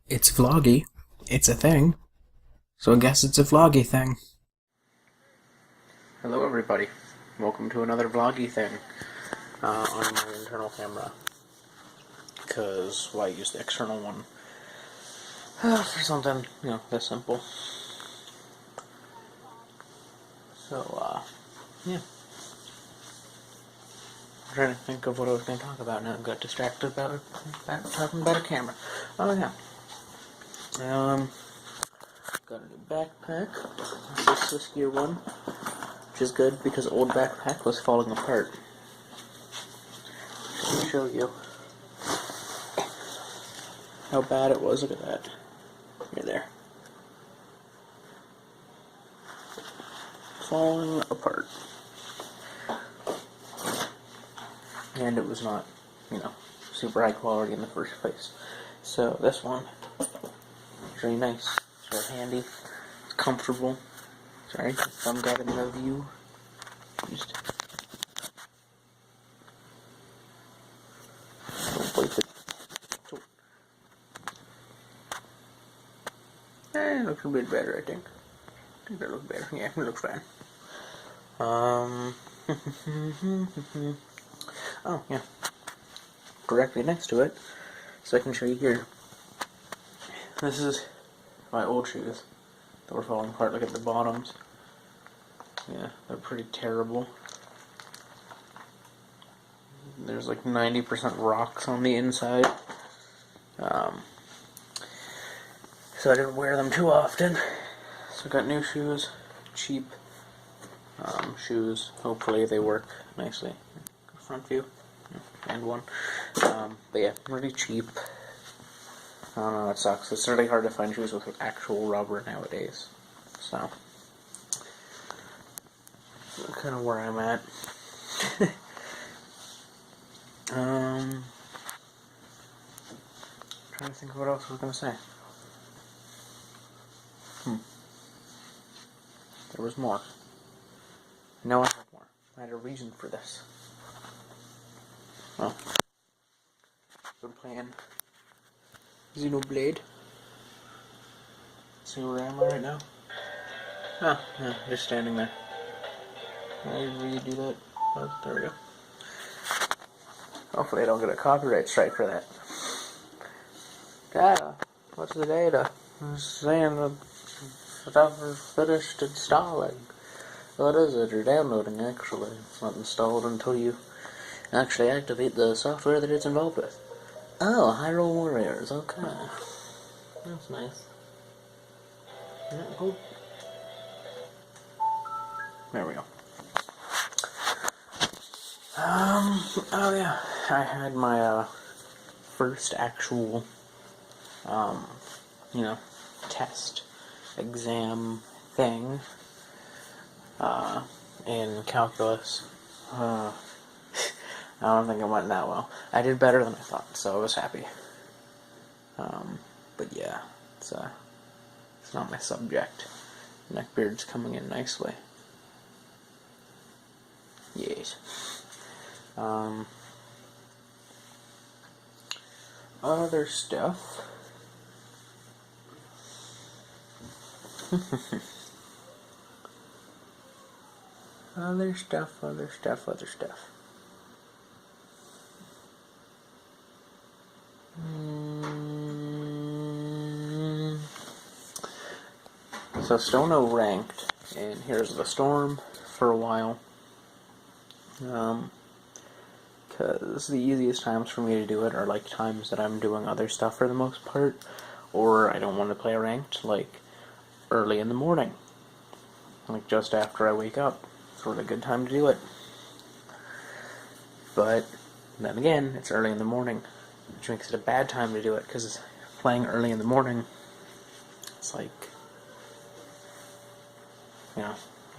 It's vloggy. It's a thing. So I guess it's a vloggy thing. Hello everybody. Welcome to another vloggy thing on my internal camera. Because, well, I use the external one for something, this simple. So, yeah. I'm trying to think of what I was going to talk about now. I got distracted about talking about a camera. Oh, yeah. Got a new backpack. It's this year one, which is good because the old backpack was falling apart. Let me show you how bad it was. Look at that. Right there. Falling apart. And it was not, super high quality in the first place. So this one is really nice. It's very handy. It's comfortable. Sorry, thumb got in the view. Just don't wipe it. So, it looks a bit better, I think. I think that looks better. Yeah, it looks fine. Oh, yeah. Directly next to it, so I can show you here. This is my old shoes that were falling apart. Look at the bottoms. Yeah, they're pretty terrible. There's like 90% rocks on the inside. So I didn't wear them too often. So I got new shoes, cheap shoes. Hopefully they work nicely. Front view and one. But yeah, really cheap. I don't know, it sucks. It's really hard to find shoes with actual rubber nowadays. So that's kind of where I'm at. Trying to think of what else I was gonna say. There was more. No, I have more. I had a reason for this. Well, been playing Xenoblade. See where am I right now? Oh, yeah, just standing there. Can I redo that? Oh, there we go. Hopefully I don't get a copyright strike for that. Data. What's the data? It's saying the stuff is finished installing. What is it? You're downloading, actually. It's not installed until you actually activate the software that it's involved with. Oh, Hyrule Warriors. Okay. That's nice. Yeah, cool. There we go. Oh yeah. I had my, first actual, test, exam thing, in calculus. I don't think it went that well. I did better than I thought, so I was happy. But yeah, it's not my subject. Neckbeard's coming in nicely. Yes. Other stuff. Other stuff. So Stono ranked, and here's the storm for a while. Because the easiest times for me to do it are like times that I'm doing other stuff for the most part, or I don't want to play ranked, like early in the morning, like just after I wake up. It's a really good time to do it. But then again, it's early in the morning, which makes it a bad time to do it, because playing early in the morning, it's like,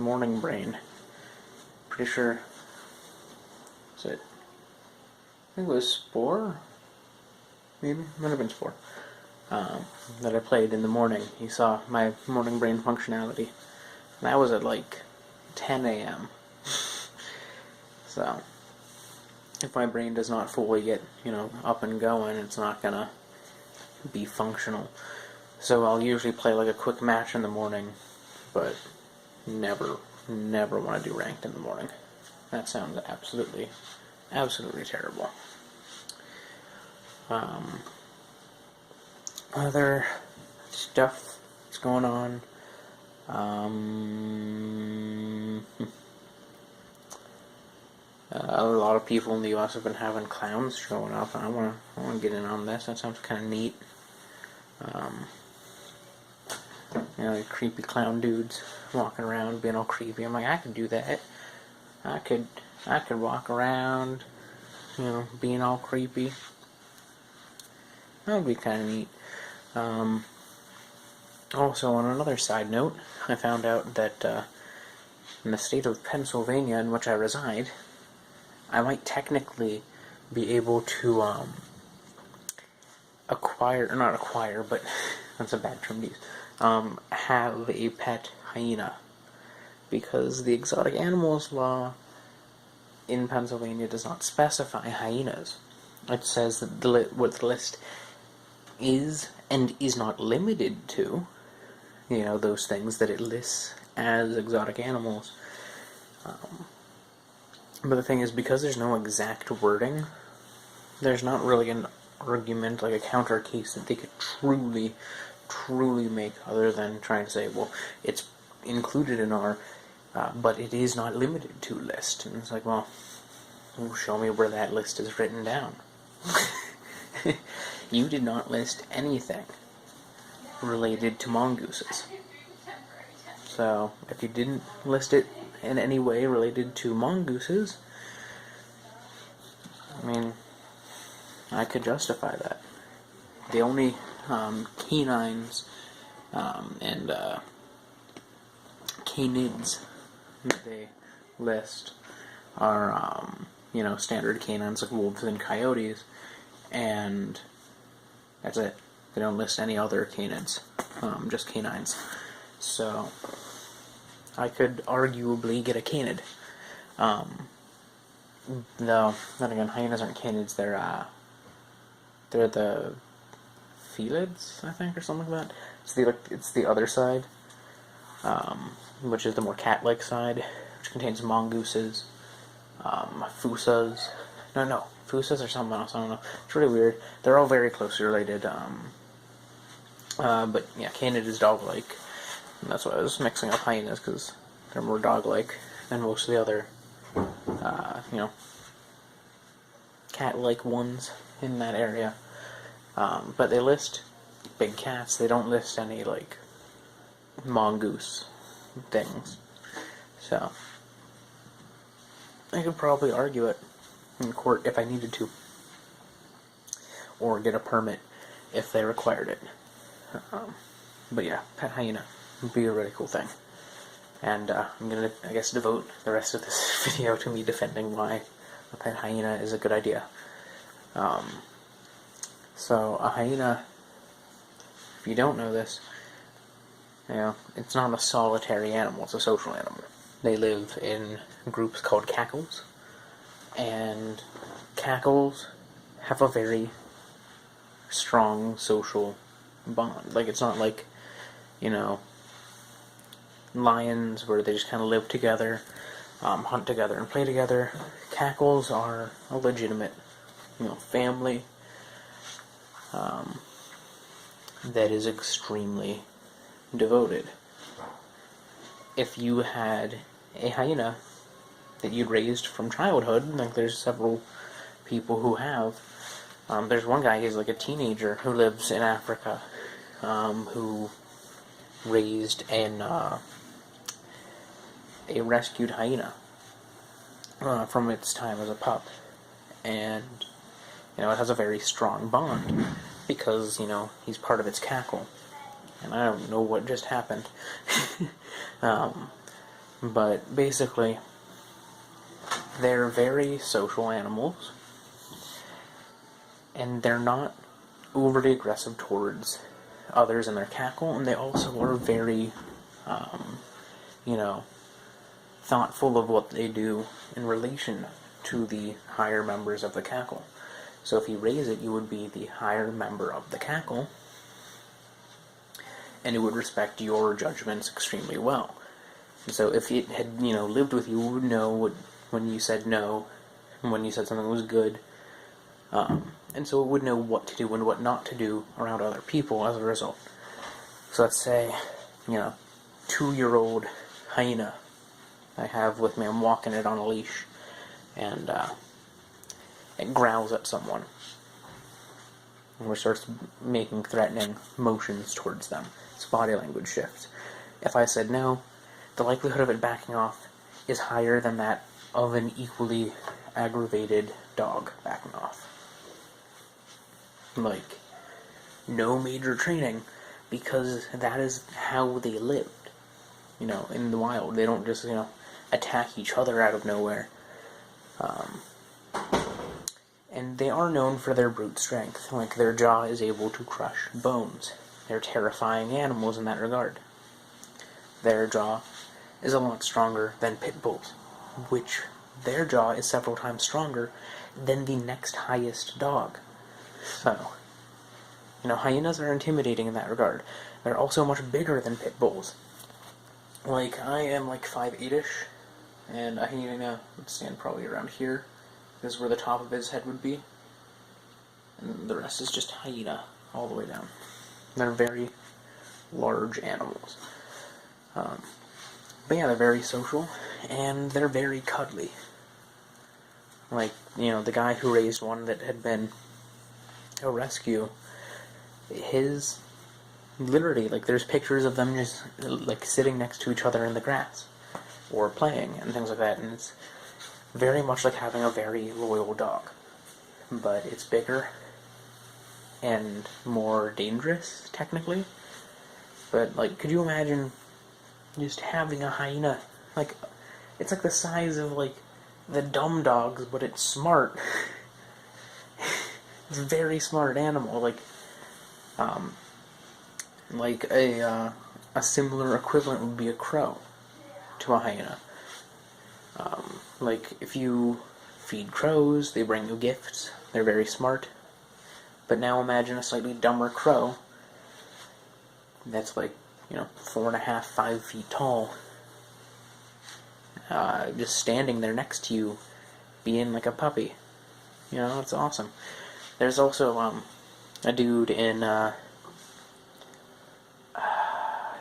morning brain. Pretty sure. Is it? I think it was Spore. Maybe might have been Spore. That I played in the morning. He saw my morning brain functionality, and that was at like 10 a.m. So if my brain does not fully get up and going, it's not gonna be functional. So I'll usually play like a quick match in the morning, but never want to do ranked in the morning. That sounds absolutely terrible. Other stuff that's going on. A lot of people in the U.S. have been having clowns showing up, and I want to get in on this. That sounds kind of neat. Like creepy clown dudes walking around being all creepy. I'm like, I could do that. I could walk around, being all creepy. That would be kind of neat. Also, on another side note, I found out that in the state of Pennsylvania in which I reside, I might technically be able to not acquire, but that's a bad term to use, have a pet hyena. Because the exotic animals law in Pennsylvania does not specify hyenas. It says that what the list is and is not limited to, those things that it lists as exotic animals. But the thing is, because there's no exact wording, there's not really an argument, like a counter case that they could truly make, other than trying to say, well, it's included in our, but it is not limited to list. And it's like, well, show me where that list is written down. You did not list anything related to mongooses. So, if you didn't list it in any way related to mongooses, I mean, I could justify that. The only canines and canids that they list are, standard canines like wolves and coyotes, and that's it. They don't list any other canids, just canines. So, I could arguably get a canid. Though, then again, hyenas aren't canids, they're the felids, I think, or something like that. It's the other side, which is the more cat-like side, which contains mongooses, fusas. No, fusas are something else, I don't know. It's really weird. They're all very closely related, but yeah, canid is dog-like. And that's why I was mixing up hyenas, because they're more dog-like than most of the other, cat-like ones in that area. But they list big cats. They don't list any, mongoose things. So, I could probably argue it in court if I needed to. Or get a permit if they required it. But yeah, pet hyena would be a really cool thing. And I'm going to, I guess, devote the rest of this video to me defending why a pet hyena is a good idea. So, a hyena, if you don't know this, it's not a solitary animal, it's a social animal. They live in groups called cackles, and cackles have a very strong social bond. It's not like, lions where they just kind of live together, hunt together and play together. Cackles are a legitimate, family that is extremely devoted. If you had a hyena that you'd raised from childhood, like there's several people who have, there's one guy, he's like a teenager who lives in Africa, who raised a rescued hyena from its time as a pup, and it has a very strong bond because he's part of its cackle, and I don't know what just happened. But basically, they're very social animals, and they're not overly aggressive towards others in their cackle, and they also are very, thoughtful of what they do in relation to the higher members of the cackle. So if you raise it, you would be the higher member of the cackle, and it would respect your judgments extremely well. And so if it had, lived with you, it would know when you said no, and when you said something was good, and so it would know what to do and what not to do around other people as a result. So let's say, 2-year-old hyena I have with me, I'm walking it on a leash, and it growls at someone, and starts making threatening motions towards them. Its body language shifts. If I said no, the likelihood of it backing off is higher than that of an equally aggravated dog backing off. Like, no major training, because that is how they lived, in the wild. They don't just, attack each other out of nowhere. And they are known for their brute strength. Like, their jaw is able to crush bones. They're terrifying animals in that regard. Their jaw is a lot stronger than pit bulls, which their jaw is several times stronger than the next highest dog. So, hyenas are intimidating in that regard. They're also much bigger than pit bulls. Like, I am like 5'8"-ish, and a hyena would stand probably around here. This is where the top of his head would be. And the rest is just hyena all the way down. They're very large animals. But yeah, they're very social, and they're very cuddly. Like, the guy who raised one that had been a rescue, literally, like, there's pictures of them just, like, sitting next to each other in the grass, or playing, and things like that, and it's very much like having a very loyal dog. But it's bigger, and more dangerous, technically. But, like, could you imagine just having a hyena? Like, it's like the size of, like, the dumb dogs, but it's smart. It's a very smart animal. Like a similar equivalent would be a crow to a hyena. Like, if you feed crows, they bring you gifts. They're very smart. But now imagine a slightly dumber crow that's like, 4.5, 5 feet tall, just standing there next to you, being like a puppy. It's awesome. There's also a dude in, I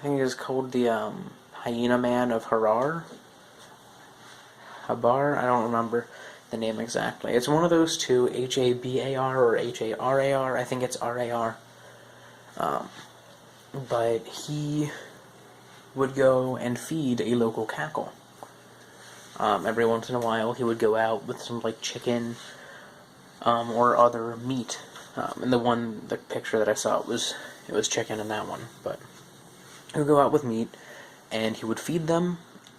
think it's called the Hyena Man of Habar. I don't remember the name exactly. It's one of those two, Habar or Harar. I think it's Rar. But he would go and feed a local cackle. Every once in a while, he would go out with some, like, chicken or other meat. And the picture that I saw, it was chicken in that one. But he would go out with meat, and he would feed them,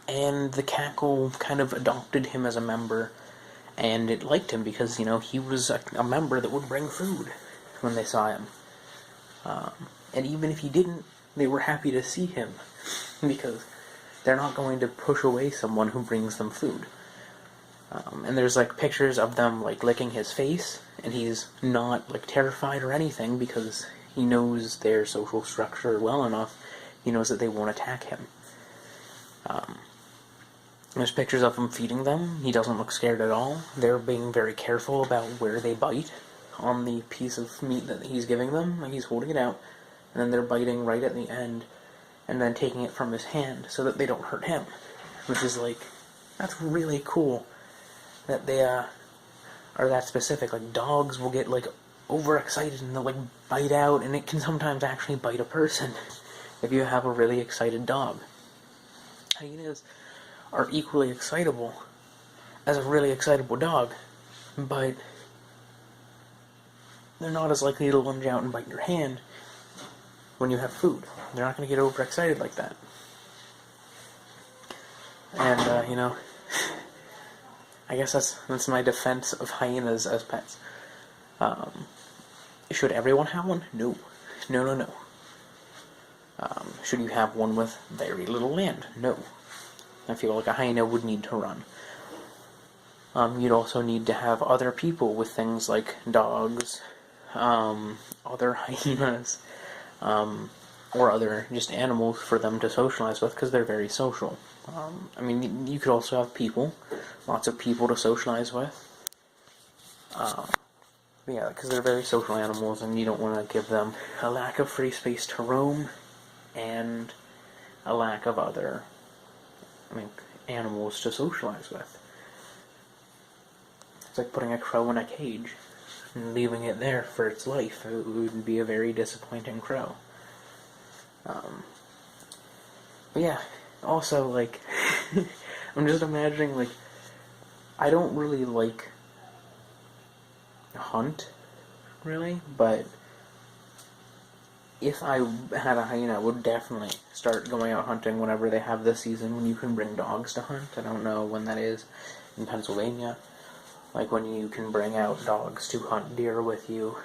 and the cackle kind of adopted him as a member, and it liked him because, he was a member that would bring food when they saw him. And even if he didn't, they were happy to see him, because they're not going to push away someone who brings them food. And there's, like, pictures of them, like, licking his face, and he's not, like, terrified or anything, because he knows their social structure well enough. He knows that they won't attack him. There's pictures of him feeding them. He doesn't look scared at all. They're being very careful about where they bite on the piece of meat that he's giving them. Like, he's holding it out, and then they're biting right at the end, and then taking it from his hand so that they don't hurt him. Which is, like, that's really cool that they are that specific. Like, dogs will get, like, overexcited and they'll, like, bite out, and it can sometimes actually bite a person if you have a really excited dog. Hyenas are equally excitable as a really excitable dog, but they're not as likely to lunge out and bite your hand when you have food. They're not going to get overexcited like that. And, I guess that's my defense of hyenas as pets. Should everyone have one? No. No. Should you have one with very little land? No. I feel like a hyena would need to run. You'd also need to have other people with things like dogs, other hyenas, or other just animals for them to socialize with, because they're very social. I mean, you could also have people, lots of people to socialize with. Yeah, because they're very social animals, and you don't want to give them a lack of free space to roam, and a lack of other, animals to socialize with. It's like putting a crow in a cage and leaving it there for its life. It would be a very disappointing crow. But yeah, also, like, I'm just imagining, like, I don't really like hunt, really, but if I had a hyena, I would definitely start going out hunting whenever they have this season when you can bring dogs to hunt. I don't know when that is in Pennsylvania, like when you can bring out dogs to hunt deer with you,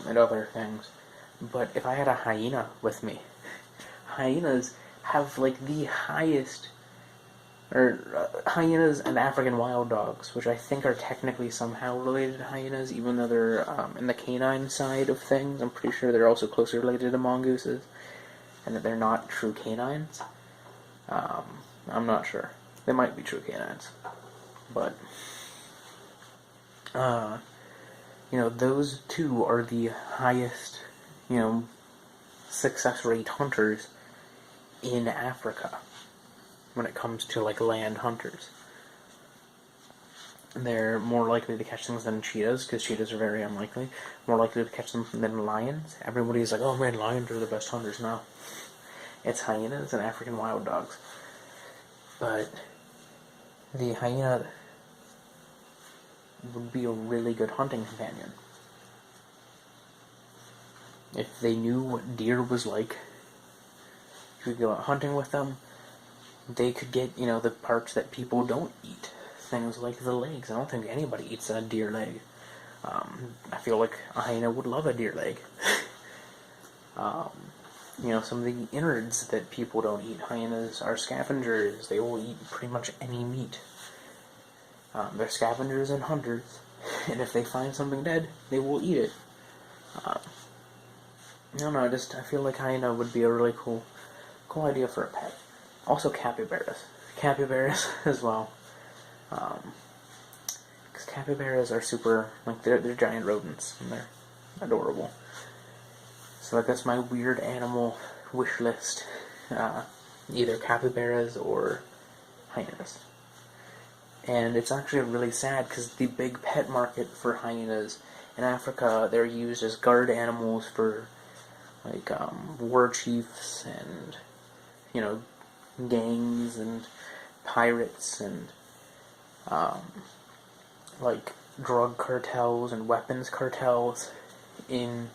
and other things. But if I had a hyena with me, hyenas have like the highest, hyenas and African wild dogs, which I think are technically somehow related to hyenas, even though they're in the canine side of things. I'm pretty sure they're also closely related to mongooses, and that they're not true canines. I'm not sure. They might be true canines, but those two are the highest, success rate hunters in Africa when it comes to, like, land hunters. They're more likely to catch things than cheetahs, because cheetahs are very unlikely. More likely to catch them than lions. Everybody's like, oh man, lions are the best hunters. No. It's hyenas and African wild dogs. But the hyena would be a really good hunting companion. If they knew what deer was like, you could go out hunting with them. They could get, the parts that people don't eat. Things like the legs. I don't think anybody eats a deer leg. I feel like a hyena would love a deer leg. Some of the innards that people don't eat. Hyenas are scavengers. They will eat pretty much any meat. They're scavengers and hunters. And if they find something dead, they will eat it. I feel like hyena would be a really cool idea for a pet. Also capybaras. Capybaras as well. Because capybaras are super, they're giant rodents, and they're adorable. So that's my weird animal wish list. Either capybaras or hyenas. And it's actually really sad, because the big pet market for hyenas in Africa, they're used as guard animals for, war chiefs and, gangs and pirates and, drug cartels and weapons cartels in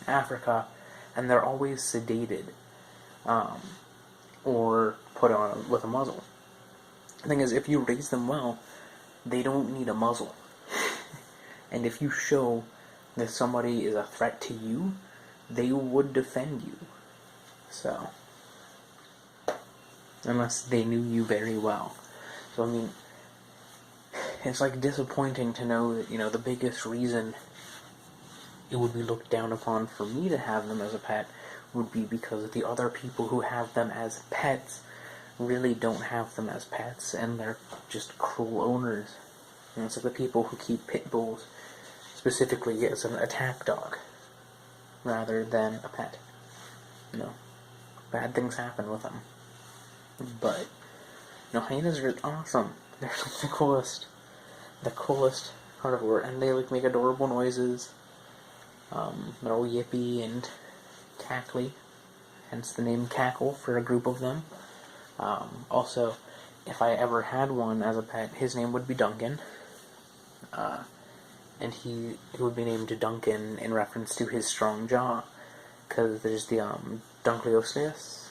Africa, and they're always sedated, or put on with a muzzle. The thing is, if you raise them well, they don't need a muzzle. And if you show that somebody is a threat to you, they would defend you. So, unless they knew you very well. So, it's disappointing to know that, the biggest reason it would be looked down upon for me to have them as a pet would be because the other people who have them as pets really don't have them as pets, and they're just cruel owners. It's like the people who keep pit bulls specifically as an attack dog rather than a pet. Bad things happen with them. But, hyenas are awesome. They're the coolest carnivore, and they make adorable noises. They're all yippy and cackly, hence the name Cackle for a group of them. Also, if I ever had one as a pet, his name would be Duncan. And he would be named Duncan in reference to his strong jaw, because there's the Dunkleosteus.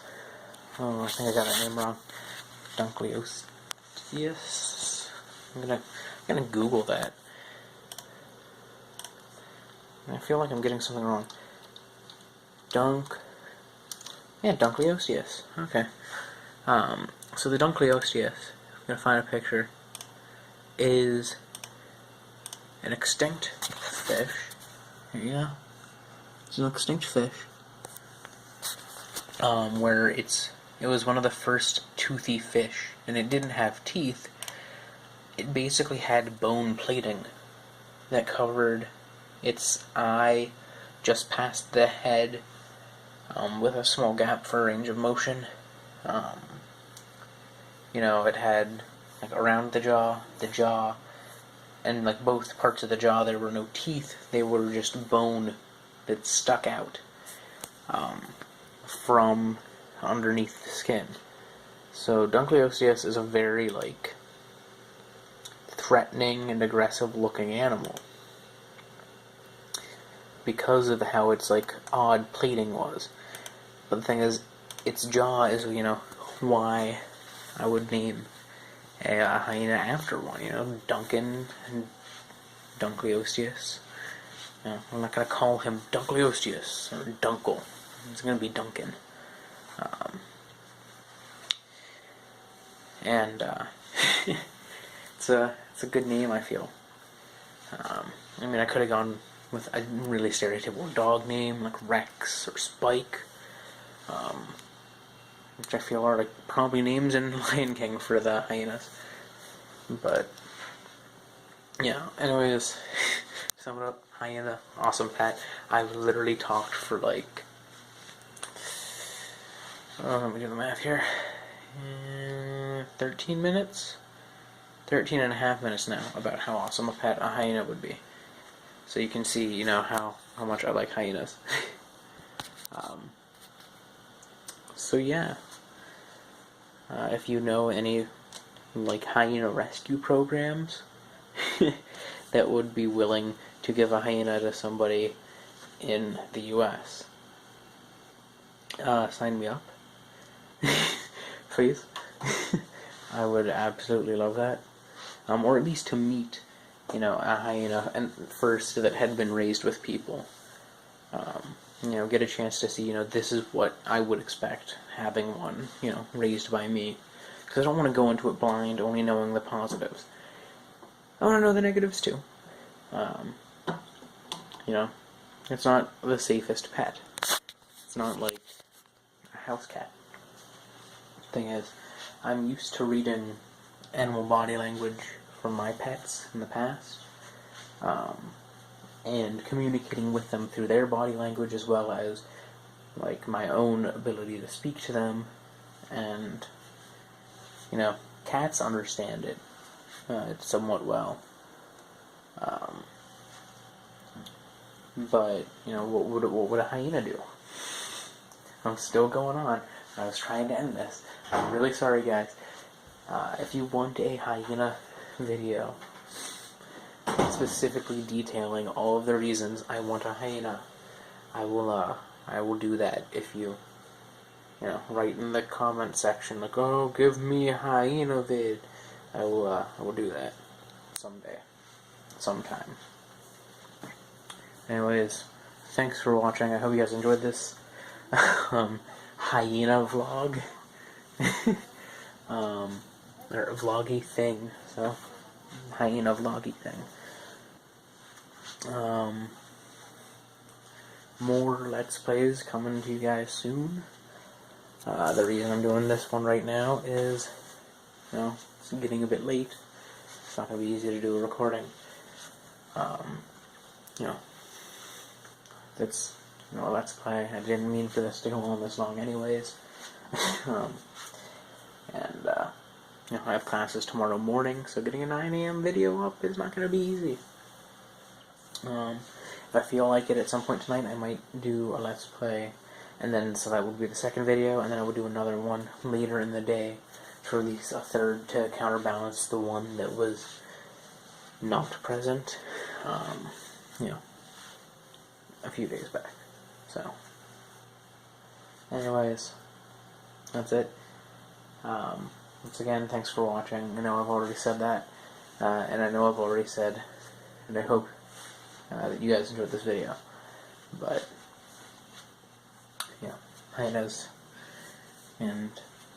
Oh, I think I got that name wrong. Dunkleosteus. I'm gonna Google that. I feel like I'm getting something wrong. Dunkleosteus. Okay. So the Dunkleosteus, I'm gonna find a picture. is an extinct fish. Here you go. It's an extinct fish. Where it was one of the first toothy fish, and it didn't have teeth. It basically had bone plating that covered its eye just past the head, with a small gap for range of motion. You know, it had, like, around the jaw, and, like, both parts of the jaw, there were no teeth. They were just bone that stuck out from underneath the skin. So Dunkleosteus is a very, like, threatening and aggressive looking animal because of how its, like, odd plating was. But the thing is, its jaw is, you know, why I would name a hyena after one, you know, Duncan and Dunkleosteus. You know, I'm not going to call him Dunkleosteus or Dunkel. It's going to be Duncan. It's a good name, I feel. I mean, I could have gone with a really stereotypical dog name like Rex or Spike, which I feel are, like, probably names in Lion King for the hyenas. But yeah, anyways, sum it up, hyena, awesome pet. I've literally talked for, like, let me do the math here, 13 minutes? 13 and a half minutes now about how awesome a pet a hyena would be. So you can see, you know, how much I like hyenas. So yeah, if you know any, like, hyena rescue programs that would be willing to give a hyena to somebody in the US, sign me up. Please. I would absolutely love that. Or at least to meet, you know, a hyena and first that had been raised with people. You know, get a chance to see, you know, this is what I would expect having one, you know, raised by me. Because I don't want to go into it blind, only knowing the positives. I want to know the negatives too. You know, it's not the safest pet. It's not like a house cat. Thing is, I'm used to reading animal body language from my pets in the past, and communicating with them through their body language as well as, like, my own ability to speak to them. And, you know, cats understand it somewhat well. But, you know, what would a hyena do? I'm still going on. I was trying to end this. I'm really sorry, guys. If you want a hyena video specifically detailing all of the reasons I want a hyena, I will do that. If you know, write in the comment section, like, oh, give me a hyena vid, I will do that someday, sometime. Anyways, thanks for watching. I hope you guys enjoyed this hyena vlog. Or a vloggy thing, so hyena vloggy thing. More Let's Plays coming to you guys soon. The reason I'm doing this one right now is, you know, it's getting a bit late. It's not going to be easy to do a recording. You know, it's, you know, a Let's Play. I didn't mean for this to go on this long anyways. You know, I have classes tomorrow morning, so getting a 9 a.m. video up is not going to be easy. If I feel like it at some point tonight, I might do a Let's Play, and then, so that would be the second video, and then I would do another one later in the day to release a third to counterbalance the one that was not present, you know, a few days back. So, anyways, that's it. Once again, thanks for watching. I know I've already said that, and I know I've already said, and I hope that you guys enjoyed this video. But, yeah, hyenas and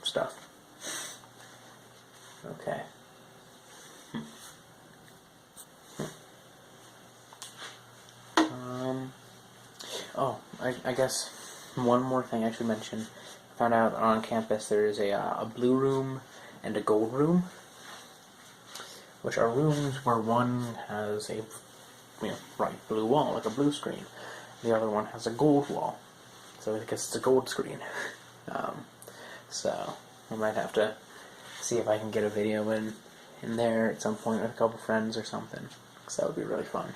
stuff. Okay. I guess one more thing I should mention. I found out on campus there is a blue room and a gold room, which are rooms where one has a bright blue wall, like a blue screen. The other one has a gold wall, so I guess it's a gold screen. So I might have to see if I can get a video in there at some point with a couple friends or something, because that would be really fun.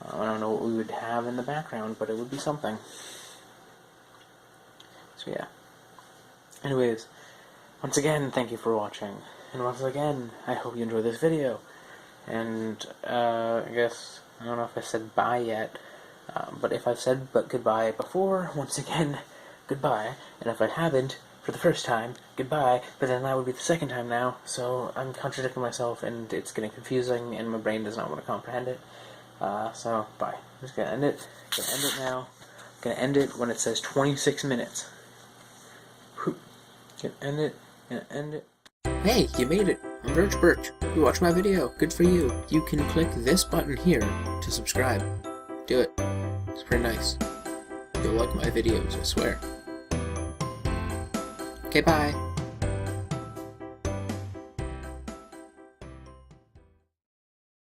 I don't know what we would have in the background, but it would be something. So yeah. Anyways, once again, thank you for watching. And once again, I hope you enjoyed this video. And I guess, I don't know if I said bye yet, but if I've said goodbye before, once again, goodbye. And if I haven't, for the first time, goodbye, but then that would be the second time now, so I'm contradicting myself, and it's getting confusing, and my brain does not want to comprehend it. So, bye. I'm just gonna end it. Gonna end it now. Gonna end it when it says 26 minutes. Gonna end it. Gonna end it. Hey, you made it. I'm DurchBurch. You watched my video. Good for you. You can click this button here to subscribe. Do it. It's pretty nice. You'll like my videos, I swear. Okay, bye.